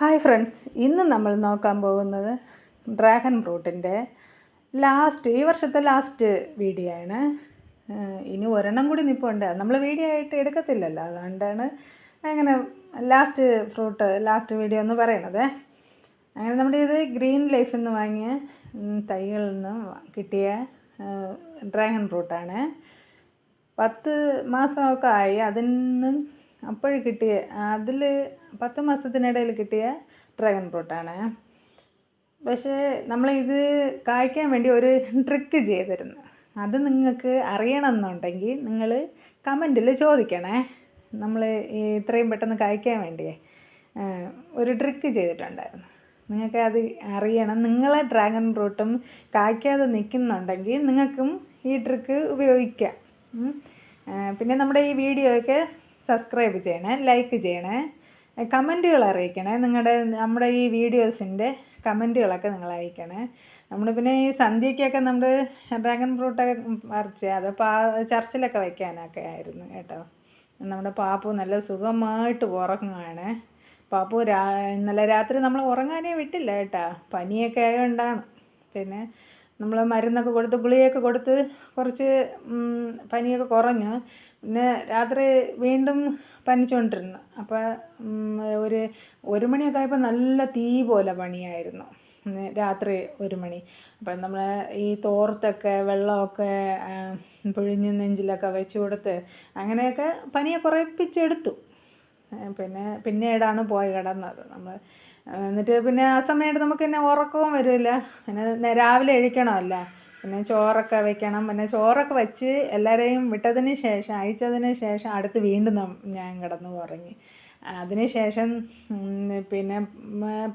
Hi friends, ഇന്ന് നമ്മൾ നോക്കാൻ പോകുന്നത് ഡ്രാഗൺ ഫ്രൂട്ടിൻ്റെ ഈ വർഷത്തെ ലാസ്റ്റ് വീഡിയോ ആണ്. ഇനി ഒരെണ്ണം കൂടി നിൽപ്പുണ്ട്. നമ്മൾ വീഡിയോ ആയിട്ട് എടുക്കത്തില്ലല്ലോ, അതുകൊണ്ടാണ് അങ്ങനെ ലാസ്റ്റ് വീഡിയോ എന്ന് പറയണത്. അങ്ങനെ നമ്മുടെ ഇത് ഗ്രീൻ ലൈഫിൽ നിന്ന് വാങ്ങിയ തൈകളിൽ നിന്ന് കിട്ടിയ ഡ്രാഗൺ ഫ്രൂട്ടാണ്. 10 മാസമൊക്കെ ആയി അതിൽ നിന്ന് അപ്പോഴും കിട്ടിയ 10 മാസത്തിനിടയിൽ കിട്ടിയ ഡ്രാഗൺ ഫ്രൂട്ടാണ്. പക്ഷേ നമ്മളിത് കായ്ക്കാൻ വേണ്ടി ഒരു ട്രിക്ക് ചെയ്തിരുന്നു. അത് നിങ്ങൾക്ക് അറിയണമെന്നുണ്ടെങ്കിൽ നിങ്ങൾ കമൻറ്റിൽ ചോദിക്കണേ. നമ്മൾ ഇത്രയും പെട്ടെന്ന് കായ്ക്കാൻ വേണ്ടിയേ ഒരു ട്രിക്ക് ചെയ്തിട്ടുണ്ടായിരുന്നു. നിങ്ങൾക്ക് അത് അറിയണം. നിങ്ങളെ ഡ്രാഗൺ ഫ്രൂട്ടും കായ്ക്കാതെ നിൽക്കുന്നുണ്ടെങ്കിൽ നിങ്ങൾക്കും ഈ ട്രിക്ക് ഉപയോഗിക്കാം. പിന്നെ നമ്മുടെ ഈ വീഡിയോയൊക്കെ സബ്സ്ക്രൈബ് ചെയ്യണേ, ലൈക്ക് ചെയ്യണേ, കമൻറ്റുകൾ അറിയിക്കണേ. നമ്മുടെ ഈ വീഡിയോസിൻ്റെ കമൻറ്റുകളൊക്കെ നിങ്ങൾ അയക്കണേ. നമ്മൾ പിന്നെ ഈ സന്ധ്യയ്ക്കൊക്കെ നമ്മൾ ഡ്രാഗൺ ഫ്രൂട്ടൊക്കെ പറിച്ച് അത് ചർച്ചിലൊക്കെ വയ്ക്കാനൊക്കെ ആയിരുന്നു കേട്ടോ. നമ്മുടെ പാപ്പു നല്ല സുഖമായിട്ട് ഉറങ്ങുകയാണ്. പാപ്പു ഇന്നലെ രാത്രി നമ്മൾ ഉറങ്ങാനേ വിട്ടില്ല കേട്ടോ. പനിയൊക്കെ ആയതുകൊണ്ടാണ്. പിന്നെ നമ്മൾ മരുന്നൊക്കെ കൊടുത്ത് ഗുളികയൊക്കെ കൊടുത്ത് കുറച്ച് പനിയൊക്കെ കുറഞ്ഞു. പിന്നെ രാത്രി വീണ്ടും പനിച്ചുകൊണ്ടിരുന്നു. അപ്പോൾ ഒരു മണിയൊക്കെ ആയപ്പോൾ നല്ല തീ പോലെ പനിയായിരുന്നു. രാത്രി 1 മണി. അപ്പം നമ്മൾ ഈ തോർത്തൊക്കെ വെള്ളമൊക്കെ പിഴിഞ്ഞ് നെഞ്ചിലൊക്കെ വെച്ച് കൊടുത്ത് അങ്ങനെയൊക്കെ പനിയെ കുറപ്പിച്ചെടുത്തു. പിന്നീടാണ് പോയി കിടന്നത് നമ്മൾ. എന്നിട്ട് പിന്നെ ആ സമയത്ത് നമുക്ക് പിന്നെ ഉറക്കവും വരില്ല. പിന്നെ രാവിലെ എഴുന്നേൽക്കണമല്ലോ. പിന്നെ ചോറൊക്കെ വെക്കണം. പിന്നെ ചോറൊക്കെ വെച്ച് എല്ലാവരെയും അയച്ചതിന് ശേഷം അടുത്ത് വീണ്ടും ഞാൻ കിടന്നു ഉറങ്ങി. അതിന് ശേഷം പിന്നെ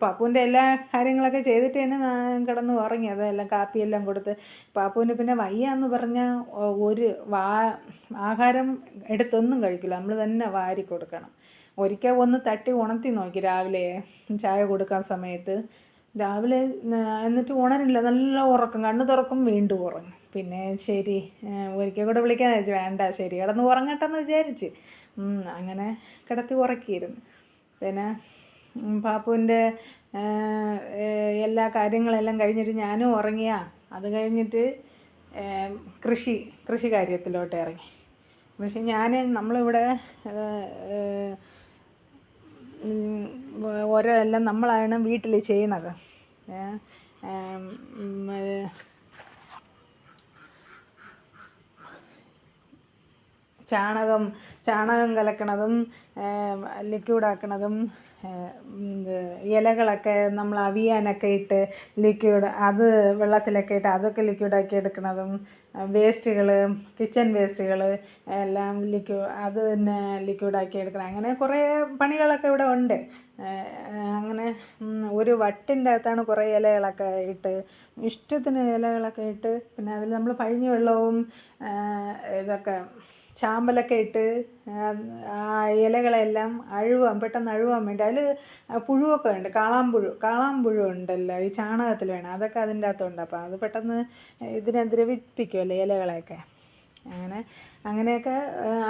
പാപ്പുവിൻ്റെ എല്ലാ കാര്യങ്ങളൊക്കെ ചെയ്തിട്ട് തന്നെ ഞാൻ കിടന്നു ഉറങ്ങി. അതെല്ലാം കാപ്പിയെല്ലാം കൊടുത്ത് പാപ്പുവിന് പിന്നെ വയ്യാന്ന് പറഞ്ഞാൽ ആഹാരം എടുത്തൊന്നും കഴിക്കില്ല. നമ്മൾ തന്നെ വാരി കൊടുക്കണം. ഒരിക്കൽ ഒന്ന് തട്ടി ഉണർത്തി നോക്കി രാവിലെ ചായ കൊടുക്കാൻ സമയത്ത്. രാവിലെ എന്നിട്ട് ഉണരില്ല, നല്ല ഉറക്കം, കണ്ണ് തുറക്കും വീണ്ടും ഉറങ്ങും. പിന്നെ ശരി ഒരിക്കൽ കൂടെ വിളിക്കാമെന്ന് വെച്ചു. വേണ്ട, ശരി കിടന്ന് ഉറങ്ങട്ടെന്ന് വിചാരിച്ച് അങ്ങനെ കിടത്തി ഉറക്കിയിരുന്നു. പിന്നെ പാപ്പുവിൻ്റെ എല്ലാ കാര്യങ്ങളെല്ലാം കഴിഞ്ഞിട്ട് ഞാനും ഉറങ്ങിയ. അത് കഴിഞ്ഞിട്ട് കൃഷി കാര്യത്തിലോട്ട് ഇറങ്ങി. പക്ഷെ നമ്മളിവിടെ എല്ലാം നമ്മളാണ് വീട്ടിൽ ചെയ്യണത്. ചാണകം കലക്കണതും ലിക്വിഡാക്കണതും ഇലകളൊക്കെ നമ്മൾ അവിയാനൊക്കെ ഇട്ട് അത് വെള്ളത്തിലൊക്കെ ഇട്ട് അതൊക്കെ ലിക്വിഡാക്കി എടുക്കണതും, വേസ്റ്റുകൾ, കിച്ചൺ വേസ്റ്റുകൾ എല്ലാം അത് തന്നെ ലിക്വിഡാക്കി എടുക്കണം. അങ്ങനെ കുറേ പണികളൊക്കെ ഇവിടെ ഉണ്ട്. അങ്ങനെ ഒരു വട്ടിൻ്റെ അകത്താണ് കുറേ ഇലകളൊക്കെ ഇട്ട് ഇഷ്ടത്തിന് ഇലകളൊക്കെ ഇട്ട് പിന്നെ അതിൽ നമ്മൾ പഴിഞ്ഞ വെള്ളവും ഇതൊക്കെ ചാമ്പലൊക്കെ ഇട്ട് ആ ഇലകളെല്ലാം പെട്ടെന്ന് അഴുവാൻ വേണ്ടി അതിൽ പുഴുവൊക്കെ ഉണ്ട്. കാളാമ്പുഴു ഉണ്ടല്ലോ ഈ ചാണകത്തിൽ വേണം. അതൊക്കെ അതിൻ്റെ അകത്തുണ്ട്. അപ്പോൾ അത് പെട്ടെന്ന് ഇതിനെ ദ്രവിപ്പിക്കുമല്ലോ ഇലകളെയൊക്കെ. അങ്ങനെയൊക്കെ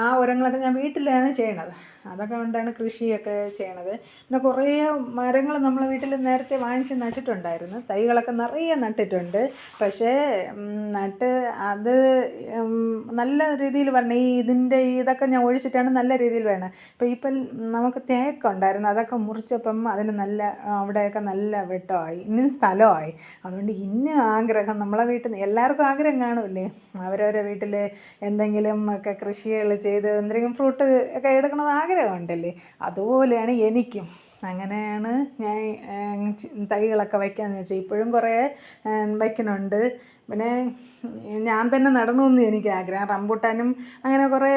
ആ ഉരങ്ങളൊക്കെ ഞാൻ വീട്ടിലാണ് ചെയ്യണത്. അതൊക്കെ കൊണ്ടാണ് കൃഷിയൊക്കെ ചെയ്യണത്. പിന്നെ കുറേ മരങ്ങൾ നമ്മളെ വീട്ടിൽ നേരത്തെ വാങ്ങിച്ച് നട്ടിട്ടുണ്ടായിരുന്നു. തൈകളൊക്കെ നിറയെ നട്ടിട്ടുണ്ട്. പക്ഷേ അത് നല്ല രീതിയിൽ വരണം. ഇതൊക്കെ ഞാൻ ഒഴിച്ചിട്ടാണ് നല്ല രീതിയിൽ വേണം. ഇപ്പം നമുക്ക് തേക്കുണ്ടായിരുന്നു. അതൊക്കെ മുറിച്ചപ്പം അതിന് അവിടെയൊക്കെ നല്ല വെട്ടമായി. ഇന്നും സ്ഥലമായി. അതുകൊണ്ട് ആഗ്രഹം നമ്മളെ വീട്ടിൽ നിന്ന് എല്ലാവർക്കും ആഗ്രഹം കാണുമല്ലേ, അവരവരുടെ വീട്ടിൽ എന്തെങ്കിലും ഒക്കെ കൃഷികൾ ചെയ്ത് എന്തെങ്കിലും ഫ്രൂട്ട് ഒക്കെ എടുക്കണമെന്ന് ആഗ്രഹമുണ്ടല്ലേ. അതുപോലെയാണ് എനിക്കും. അങ്ങനെയാണ് ഞാൻ തൈകളൊക്കെ വയ്ക്കാമെന്ന് വെച്ചാൽ ഇപ്പോഴും കുറേ വയ്ക്കുന്നുണ്ട്. പിന്നെ ഞാൻ തന്നെ നടണമെന്ന് എനിക്ക് ആഗ്രഹം. റംബൂട്ടാനും അങ്ങനെ കുറേ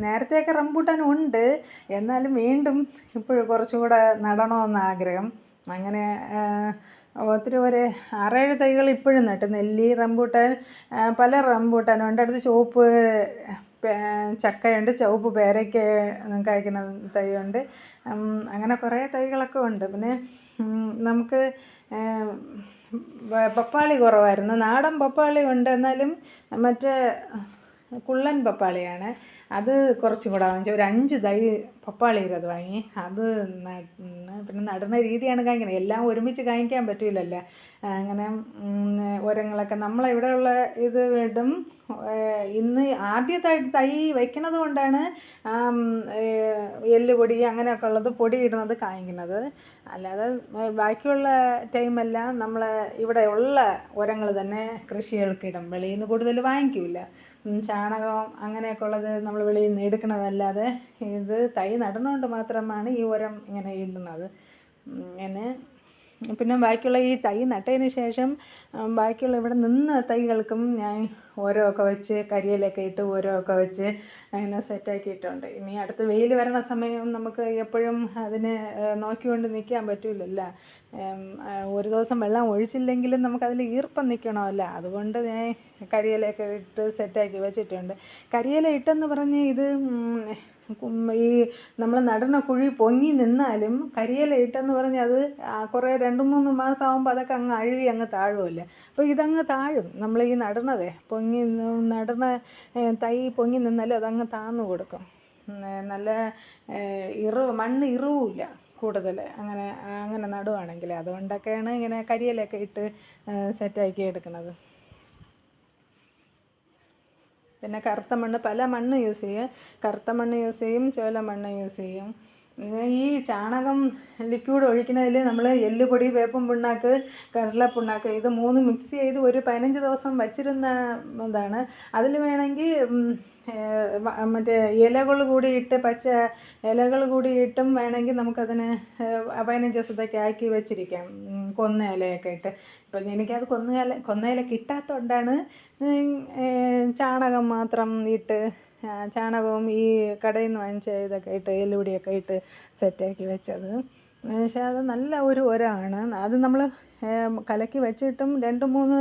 നേരത്തെയൊക്കെ റംബൂട്ടാനും ഉണ്ട്. എന്നാലും വീണ്ടും ഇപ്പോഴും കുറച്ചുകൂടെ നടണമെന്ന് ആഗ്രഹം. അങ്ങനെ ഒത്തിരി 6-7 തൈകൾ ഇപ്പോഴും നട്ടു. നെല്ലി, റംബൂട്ടാൻ, പല റംബൂട്ടാനും ഉണ്ട്. അടുത്ത് ചുവപ്പ് ചക്കയുണ്ട്, ചുവപ്പ് പേരയ്ക്ക കായ്ക്കുന്ന തൈയുണ്ട്. അങ്ങനെ കുറേ തൈകളൊക്കെ ഉണ്ട്. പിന്നെ നമുക്ക് പപ്പാളി കുറവായിരുന്നു. നാടൻ പപ്പാളി ഉണ്ട്, എന്നാലും മറ്റേ കുള്ളൻ പപ്പാളിയാണ്. അത് കുറച്ചും കൂടെ വാങ്ങിച്ചു. ഒരു 5 തൈ പപ്പാളിയുടെ അത് വാങ്ങി. അത് പിന്നെ നടുന്ന രീതിയാണ് കാണിക്കുന്നത്. എല്ലാം ഒരുമിച്ച് കാണിക്കാൻ പറ്റില്ലല്ലോ. അങ്ങനെ ഉരങ്ങളൊക്കെ നമ്മളിവിടെയുള്ള ഇത് ഇടും. ഇന്ന് ആദ്യത്തെ തൈ വയ്ക്കണത് കൊണ്ടാണ് എല്ലുപൊടി അങ്ങനെയൊക്കെ ഉള്ളത് പൊടി ഇടുന്നത് കാണിക്കുന്നത്. അല്ലാതെ ബാക്കിയുള്ള ടൈമെല്ലാം നമ്മൾ ഇവിടെ ഉള്ള ഉരങ്ങൾ തന്നെ കൃഷികൾക്കിടും. വെളിയിൽ നിന്ന് കൂടുതൽ വാങ്ങിക്കില്ല. ചാണകം അങ്ങനെയൊക്കെ ഉള്ളത് നമ്മൾ വെളിയിൽ നിന്ന് എടുക്കണതല്ലാതെ ഇത് തൈ നടണോണ്ട് മാത്രമാണ് ഈ ഉരം ഇങ്ങനെ ഇടുന്നത്. ഇങ്ങനെ പിന്നെ ബാക്കിയുള്ള ഈ തൈ നട്ടതിന് ശേഷം ബാക്കിയുള്ള ഇവിടെ നിന്ന തൈകൾക്കും ഞാൻ ഓരോക്കെ വെച്ച് കരിയിലൊക്കെ ഇട്ട് ഓരോക്കെ വെച്ച് അങ്ങനെ സെറ്റാക്കിയിട്ടുണ്ട്. ഇനി അടുത്ത് വെയിൽ വരണ സമയം നമുക്ക് എപ്പോഴും അതിന് നോക്കിക്കൊണ്ട് നിൽക്കാൻ പറ്റില്ലല്ലോ. ഒരു ദിവസം വെള്ളം ഒഴിച്ചില്ലെങ്കിലും നമുക്കതിൽ ഈർപ്പം നിൽക്കണമല്ലോ. അതുകൊണ്ട് ഞാൻ കരിയിലയൊക്കെ ഇട്ട് സെറ്റാക്കി വെച്ചിട്ടുണ്ട്. കരിയില ഇട്ടെന്ന് പറഞ്ഞ് ഇത് ഈ നമ്മൾ നടുന്ന കുഴി പൊങ്ങി നിന്നാലും കരിയില ഇട്ടെന്ന് പറഞ്ഞ് അത് കുറേ 2-3 മാസം ആകുമ്പോൾ അതൊക്കെ അങ്ങ് അഴുകി അങ്ങ് താഴുമല്ലേ. അപ്പോൾ ഇതങ്ങ് താഴും. നമ്മൾ ഈ നടണതേ നടണ തൈ പൊങ്ങി നിന്നാലും അതങ്ങ് താന്നു കൊടുക്കും. നല്ല മണ്ണ് ഇറുവില്ല കൂടുതൽ അങ്ങനെ നടുവാണെങ്കിൽ. അതുകൊണ്ടൊക്കെയാണ് ഇങ്ങനെ കരിയിലൊക്കെ ഇട്ട് സെറ്റാക്കി എടുക്കുന്നത്. പിന്നെ കറുത്ത മണ്ണ്, പല മണ്ണ് യൂസ് ചെയ്യും. കറുത്ത മണ്ണ് യൂസ് ചെയ്യും, ചോല മണ്ണ് യൂസ് ചെയ്യും. ഈ ചാണകം ലിക്വിഡ് ഒഴിക്കുന്നതിൽ നമ്മൾ എല്ലുപൊടി, വേപ്പും പിണ്ണാക്ക്, കടലപ്പിണ്ണാക്ക് ഇത് 3 മിക്സ് ചെയ്ത് ഒരു 15 ദിവസം വച്ചിരുന്ന ഇതാണ്. അതിൽ വേണമെങ്കിൽ മറ്റേ ഇലകൾ കൂടി ഇട്ട് പച്ച ഇലകൾ കൂടി ഇട്ടും വേണമെങ്കിൽ നമുക്കതിന് 15 ദിവസത്തേക്ക് ആക്കി വെച്ചിരിക്കാം. കൊന്ന ഇലയൊക്കെ ഇട്ട്. ഇപ്പം എനിക്കത് കൊന്ന ഇല കിട്ടാത്തതുകൊണ്ടാണ് ചാണകം മാത്രം ഇട്ട് ചാണകവും ഈ കടയിൽ നിന്ന് വാങ്ങിച്ച ഇതൊക്കെ ഇട്ട് എല്ലുപൊടിയൊക്കെ ഇട്ട് സെറ്റാക്കി വെച്ചത്. പക്ഷേ അത് നല്ല ഒരു ഉരമാണ്. അത് നമ്മൾ കലക്കി വെച്ചിട്ടും 2-3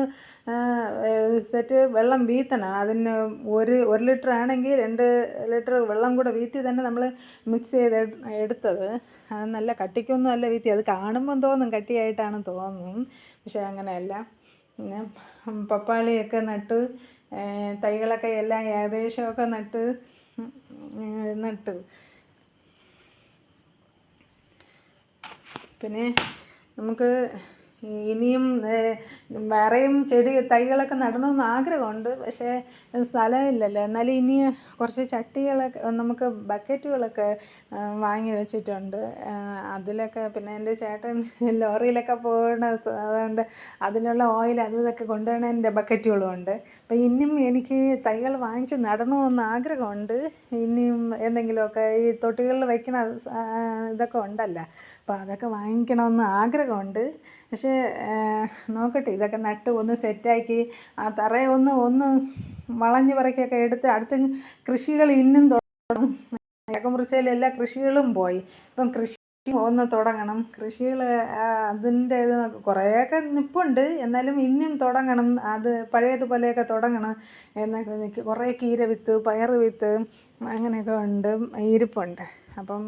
സെറ്റ് വെള്ളം വീത്തണം. അതിന് 1 ലിറ്റർ ആണെങ്കിൽ 2 ലിറ്റർ വെള്ളം കൂടെ വീത്തി തന്നെ നമ്മൾ മിക്സ് ചെയ്ത് എടുത്തത്. അത് നല്ല കട്ടിക്കൊന്നും അല്ല വീത്തി. അത് കാണുമ്പം തോന്നും കട്ടിയായിട്ടാണ് തോന്നും. പക്ഷേ അങ്ങനെയല്ല. പിന്നെ പപ്പാളിയൊക്കെ നട്ട് തൈകളൊക്കെ എല്ലാം ഏകദേശമൊക്കെ നട്ട് പിന്നെ നമുക്ക് ഇനിയും വേറെയും തൈകളൊക്കെ നടണമെന്ന് ആഗ്രഹമുണ്ട്. പക്ഷേ സ്ഥലമില്ലല്ലോ. എന്നാലും ഇനി കുറച്ച് ചട്ടികളൊക്കെ നമുക്ക് ബക്കറ്റുകളൊക്കെ വാങ്ങി വെച്ചിട്ടുണ്ട്. അതിലൊക്കെ പിന്നെ എൻ്റെ ചേട്ടൻ ലോറിയിലൊക്കെ അതുകൊണ്ട് അതിലുള്ള ഓയിൽ ഇതൊക്കെ കൊണ്ടുപോകണതിൻ്റെ ബക്കറ്റുകളും ഉണ്ട്. അപ്പോൾ ഇനിയും എനിക്ക് തൈകൾ വാങ്ങിച്ച് നടണമെന്ന് ആഗ്രഹമുണ്ട്. ഇനിയും എന്തെങ്കിലുമൊക്കെ ഈ തൊട്ടികളിൽ വയ്ക്കണ ഇതൊക്കെ ഉണ്ടല്ലോ. അപ്പോൾ അതൊക്കെ വാങ്ങിക്കണമെന്ന് ആഗ്രഹമുണ്ട്. പക്ഷേ നോക്കട്ടെ, ഇതൊക്കെ നട്ട് ഒന്ന് സെറ്റാക്കി ആ തറയെ ഒന്ന് വളഞ്ഞ് പറക്കിയൊക്കെ എടുത്ത് അടുത്ത കൃഷികൾ ഇന്നും തുടങ്ങും. ഏക്കമുറിച്ചയിൽ എല്ലാ കൃഷികളും പോയി. ഇപ്പം കൃഷി ഒന്ന് തുടങ്ങണം. കൃഷികൾ അതിൻ്റെ ഇത് കുറേയൊക്കെ നിൽപ്പുണ്ട്. എന്നാലും ഇനിയും തുടങ്ങണം. അത് പഴയതുപോലെയൊക്കെ തുടങ്ങണം എന്നൊക്കെ കുറേ കീര വിത്ത്, പയർ വിത്ത് അങ്ങനെയൊക്കെ ഇരിപ്പുണ്ട്. അപ്പം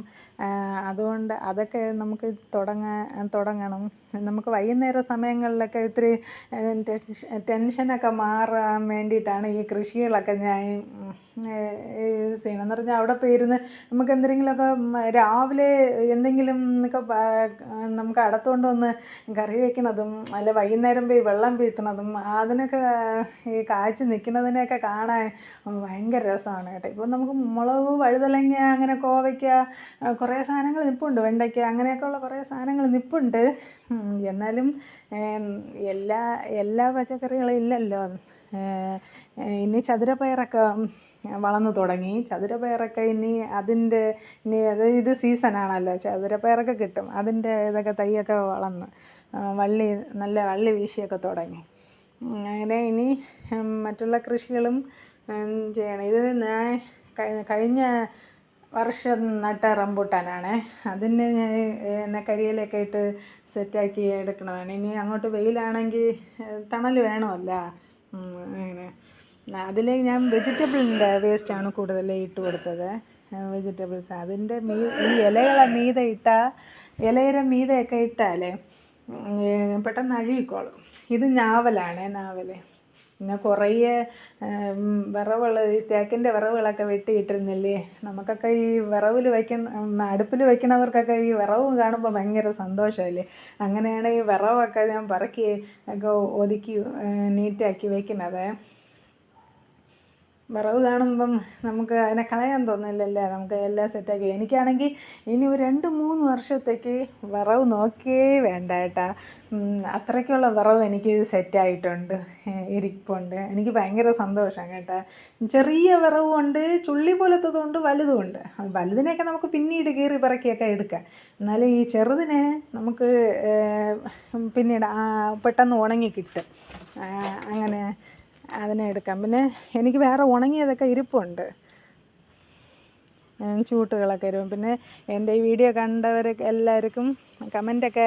അതുകൊണ്ട് അതൊക്കെ നമുക്ക് തുടങ്ങണം. നമുക്ക് വൈകുന്നേര സമയങ്ങളിലൊക്കെ ഇത്തിരി ടെൻഷനൊക്കെ മാറാൻ വേണ്ടിയിട്ടാണ് ഈ കൃഷികളൊക്കെ ഞാൻ യൂസ് ചെയ്യണം. എന്ന് പറഞ്ഞാൽ അവിടെ പോയിരുന്ന് നമുക്ക് എന്തെങ്കിലുമൊക്കെ രാവിലെ എന്തെങ്കിലും നമുക്ക് അടുത്തുകൊണ്ട് വന്ന് കറി വയ്ക്കുന്നതും അല്ല വൈകുന്നേരം പോയി വെള്ളം വീഴ്ത്തുന്നതും അതിനൊക്കെ ഈ കാഴ്ച നിൽക്കുന്നതിനെയൊക്കെ കാണാൻ ഭയങ്കര രസമാണ് കേട്ടോ. ഇപ്പോൾ നമുക്ക് മുളക്, വഴുതലങ്ങ, അങ്ങനെ കോവയ്ക്ക കുറേ സാധനങ്ങൾ നിൽപ്പുണ്ട്. വെണ്ടയ്ക്ക അങ്ങനെയൊക്കെയുള്ള കുറേ സാധനങ്ങൾ നിൽപ്പുണ്ട്. എന്നാലും എല്ലാ പച്ചക്കറികളും ഇല്ലല്ലോ. ഇനി ചതുരപ്പയറൊക്കെ വളർന്നു തുടങ്ങി. ചതുരപ്പയറൊക്കെ ഇനി ഇത് സീസണാണല്ലോ. ചതുരപ്പയറൊക്കെ കിട്ടും. അതിൻ്റെ ഇതൊക്കെ തൈയൊക്കെ വളർന്ന് നല്ല വള്ളി വീശിയൊക്കെ തുടങ്ങി. അങ്ങനെ ഇനി മറ്റുള്ള കൃഷികളും ചെയ്യണം. ഇത് ഞാൻ കഴിഞ്ഞ വർഷം നട്ട റംബൂട്ടാനാണ്. അതിന് ഞാൻ കരിയിലൊക്കെ ഇട്ട് സെറ്റാക്കി എടുക്കണതാണ്. ഇനി അങ്ങോട്ട് വെയിലാണെങ്കിൽ തണൽ വേണമല്ലോ. അങ്ങനെ അതിൽ ഞാൻ വെജിറ്റബിളിൻ്റെ വേസ്റ്റാണ് കൂടുതൽ ഇട്ട് കൊടുത്തത്. വെജിറ്റബിൾസ് അതിൻ്റെ ഈ ഇലയുടെ മീതെയൊക്കെ ഇട്ടാലേ പെട്ടെന്ന് അഴുകിക്കോളും. ഇത് ഞാവലാണ്. പിന്നെ കുറേ വിറവുകൾ, ഈ തേക്കിൻ്റെ വിറവുകളൊക്കെ വെട്ടിയിട്ടിരുന്നില്ലേ. നമുക്കൊക്കെ ഈ വിറവിൽ അടുപ്പിൽ വയ്ക്കണവർക്കൊക്കെ ഈ വിറവ് കാണുമ്പോൾ ഭയങ്കര സന്തോഷമല്ലേ. അങ്ങനെയാണ് ഈ വിറവൊക്കെ ഞാൻ പറക്കി ഒക്കെ ഒതുക്കി നീറ്റാക്കി വയ്ക്കുന്നത്. വിറവ് കാണുമ്പം നമുക്ക് അതിനെ കളയാൻ തോന്നില്ലല്ലേ. നമുക്ക് എല്ലാം സെറ്റാക്കി. എനിക്കാണെങ്കിൽ ഇനി ഒരു 2-3 വർഷത്തേക്ക് വിറവ് നോക്കിയേ വേണ്ട കേട്ടാ. അത്രയ്ക്കുള്ള വിറവ് എനിക്ക് സെറ്റായിട്ടുണ്ട്, ഇരിപ്പുണ്ട്. എനിക്ക് ഭയങ്കര സന്തോഷം കേട്ടാ. ചെറിയ വിറവുമുണ്ട്, ചുള്ളി പോലത്തതുമുണ്ട്, വലുതുമുണ്ട്. വലുതിനെയൊക്കെ നമുക്ക് പിന്നീട് കീറി പറക്കിയൊക്കെ എടുക്കാം. എന്നാലും ഈ ചെറുതിനെ നമുക്ക് പിന്നീട് പെട്ടെന്ന് ഉണങ്ങി കിട്ടും. അങ്ങനെ അതിനെ എടുക്കാം. പിന്നെ എനിക്ക് വേറെ ഉണങ്ങിയതൊക്കെ ഇരിപ്പുണ്ട്, ചൂട്ടുകളൊക്കെ ഇരും. പിന്നെ എൻ്റെ ഈ വീഡിയോ കണ്ടവർ എല്ലാവർക്കും കമൻ്റൊക്കെ